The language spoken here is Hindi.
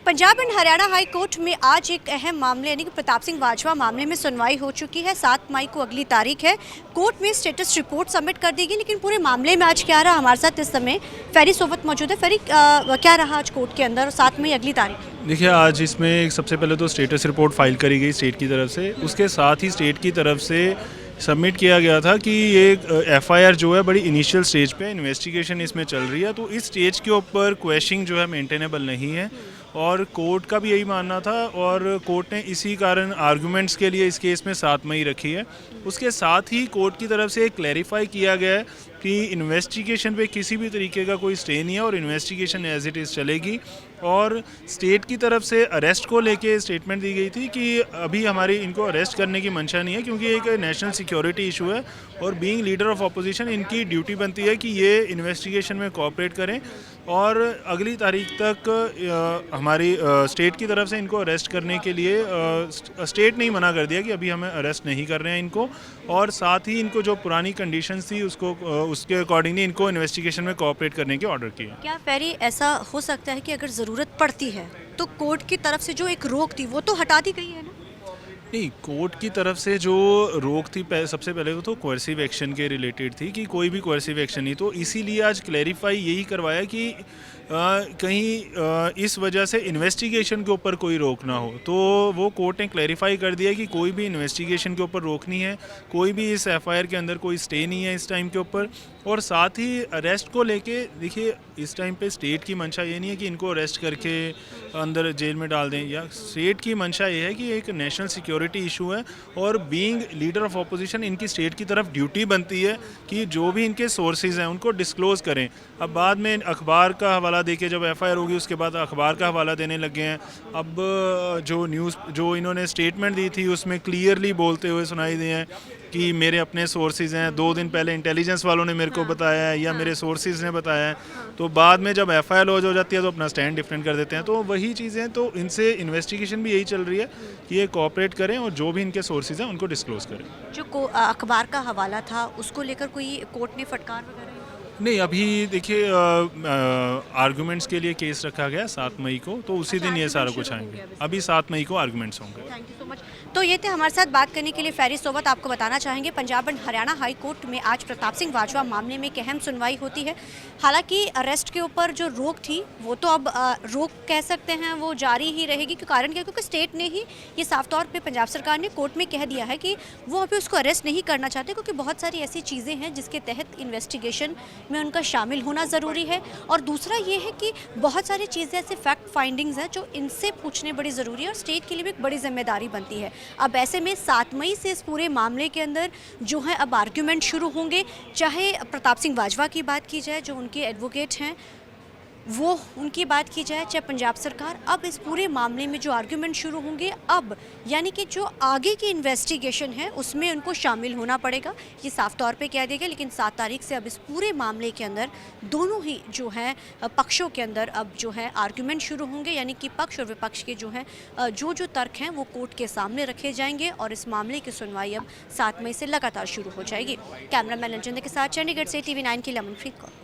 Punjab and Haryana high court में आज एक अहम मामले यानी कि प्रताप सिंह बाजवा मामले में सुनवाई हो चुकी है। 7 मई को अगली तारीख है। कोर्ट में स्टेटस रिपोर्ट सबमिट कर देगी, लेकिन पूरे मामले में आज क्या रहा, हमारे साथ इस समय फेरी सोबत मौजूद है। फेरी, क्या रहा आज कोर्ट के अंदर और 7 मई अगली तारीख? देखिए, आज इसमें सबसे पहले तो स्टेटस रिपोर्ट फाइल करी गई स्टेट की तरफ से। उसके साथ ही स्टेट की तरफ से सबमिट किया गया था कि ये एफआईआर जो है बड़ी इनिशियल स्टेज पे इन्वेस्टिगेशन इसमें चल रही है, तो इस स्टेज के ऊपर क्वेश्चनिंग जो है मेंटेनेबल नहीं है और कोर्ट का भी यही मानना था और कोर्ट ने इसी कारण आर्गुमेंट्स के लिए इस केस में 7 मई रखी है। उसके साथ ही कोर्ट की तरफ से क्लैरिफाई किया गया है कि इन्वेस्टिगेशन पे किसी भी तरीके का कोई स्टे नहीं है और इन्वेस्टिगेशन एज इट इज़ चलेगी। और स्टेट की तरफ से अरेस्ट को लेके स्टेटमेंट दी गई थी कि अभी हमारी इनको अरेस्ट करने की मंशा नहीं है, क्योंकि एक नेशनल सिक्योरिटी इशू है और बीइंग लीडर ऑफ अपोजिशन इनकी ड्यूटी बनती है कि ये इन्वेस्टिगेशन में कोऑपरेट करें। और अगली तारीख तक हमारी स्टेट की तरफ से इनको अरेस्ट करने के लिए स्टेट ने ही मना कर दिया कि अभी हमें अरेस्ट नहीं कर रहे हैं इनको, और साथ ही इनको जो पुरानी कंडीशंस थी उसके अकॉर्डिंगली इनको इन्वेस्टिगेशन में कोऑपरेट करने के ऑर्डर किए। क्या फेरी ऐसा हो सकता है कि अगर ज़रूरत पड़ती है तो कोर्ट की तरफ से जो एक रोक थी वो तो हटा दी गई है ना? नहीं, कोर्ट की तरफ से जो रोक थी सबसे पहले तो कोर्सिव एक्शन के रिलेटेड थी कि कोई भी कोर्सिव एक्शन नहीं, तो इसीलिए आज क्लैरिफाई यही करवाया कि कहीं इस वजह से इन्वेस्टिगेशन के ऊपर कोई रोक ना हो। तो वो कोर्ट ने क्लैरिफाई कर दिया कि कोई भी इन्वेस्टिगेशन के ऊपर रोक नहीं है, कोई भी इस एफआईआर के अंदर कोई स्टे नहीं है इस टाइम के ऊपर। और साथ ही अरेस्ट को लेके देखिए, इस टाइम पे स्टेट की मंशा ये नहीं है कि इनको अरेस्ट करके अंदर जेल में डाल दें, या स्टेट की मंशा ये है कि एक नेशनल सिक्योरिटी इशू है और बीइंग लीडर ऑफ अपोजिशन इनकी स्टेट की तरफ ड्यूटी बनती है कि जो भी इनके सोर्सेज हैं उनको डिस्क्लोज करें। अब बाद में अखबार का हवाला देके जब एफआईआर होगी उसके बाद अखबार का हवाला देने लग गए हैं। अब जो इन्होंने स्टेटमेंट दी थी उसमें क्लियरली बोलते हुए सुनाई दिए हैं कि मेरे अपने सोर्सेज हैं, 2 दिन पहले इंटेलिजेंस वालों ने मेरे को बताया है या मेरे सोर्सेज ने बताया है। तो बाद में जब एफआईआर लॉन्च हो जाती है तो अपना स्टैंड डिफरेंट कर देते हैं। तो वही चीज़ें, तो इनसे इन्वेस्टिगेशन भी यही चल रही है कि ये कोऑपरेट करें और जो भी इनके सोर्सेज हैं उनको डिस्क्लोज करें। जो अखबार का हवाला था उसको लेकर कोई कोर्ट ने फटकार वगैरह? नहीं, अभी देखिए आर्गूमेंट्स के लिए केस रखा गया 7 मई को, तो उसी दिन ये सारा कुछ आएंगे। अभी 7 मई को आर्गूमेंट्स होंगे। Thank you so much. तो ये थे हमारे साथ बात करने के लिए फेरी सोबत। आपको बताना चाहेंगे Punjab and Haryana high court में आज प्रताप सिंह बाजवा मामले में एक अहम सुनवाई होती है। हालांकि अरेस्ट के ऊपर जो रोक थी वो तो अब रोक कह सकते हैं वो जारी ही रहेगी। क्यों? कारण क्या? क्योंकि स्टेट ने ही ये साफ तौर पे पंजाब सरकार ने कोर्ट में कह दिया है कि वो अभी उसको अरेस्ट नहीं करना चाहते, क्योंकि बहुत सारी ऐसी चीज़ें हैं जिसके तहत इन्वेस्टिगेशन में उनका शामिल होना ज़रूरी है। और दूसरा ये है कि बहुत सारी चीज़ें ऐसे फैक्ट फाइंडिंग्स हैं जो इनसे पूछने बड़ी ज़रूरी है और स्टेट के लिए भी एक बड़ी जिम्मेदारी बनती है। अब ऐसे में 7 मई से इस पूरे मामले के अंदर जो है अब आर्ग्यूमेंट शुरू होंगे। चाहे प्रताप सिंह बाजवा की बात की जाए जो उनके एडवोकेट हैं, वो उनकी बात की जाए, चाहे पंजाब सरकार, अब इस पूरे मामले में जो आर्ग्यूमेंट शुरू होंगे अब यानी कि जो आगे की इन्वेस्टिगेशन है उसमें उनको शामिल होना पड़ेगा, ये साफ तौर पे कह देगा। लेकिन 7 तारीख से अब इस पूरे मामले के अंदर दोनों ही जो है पक्षों के अंदर अब जो है आर्ग्यूमेंट शुरू होंगे, यानी कि पक्ष और विपक्ष के जो है जो तर्क हैं वो कोर्ट के सामने रखे जाएंगे और इस मामले की सुनवाई अब 7 मई से लगातार शुरू हो जाएगी। कैमरामैन लंजन के साथ चंडीगढ़ से TV9 की लमनप्रीत कौर।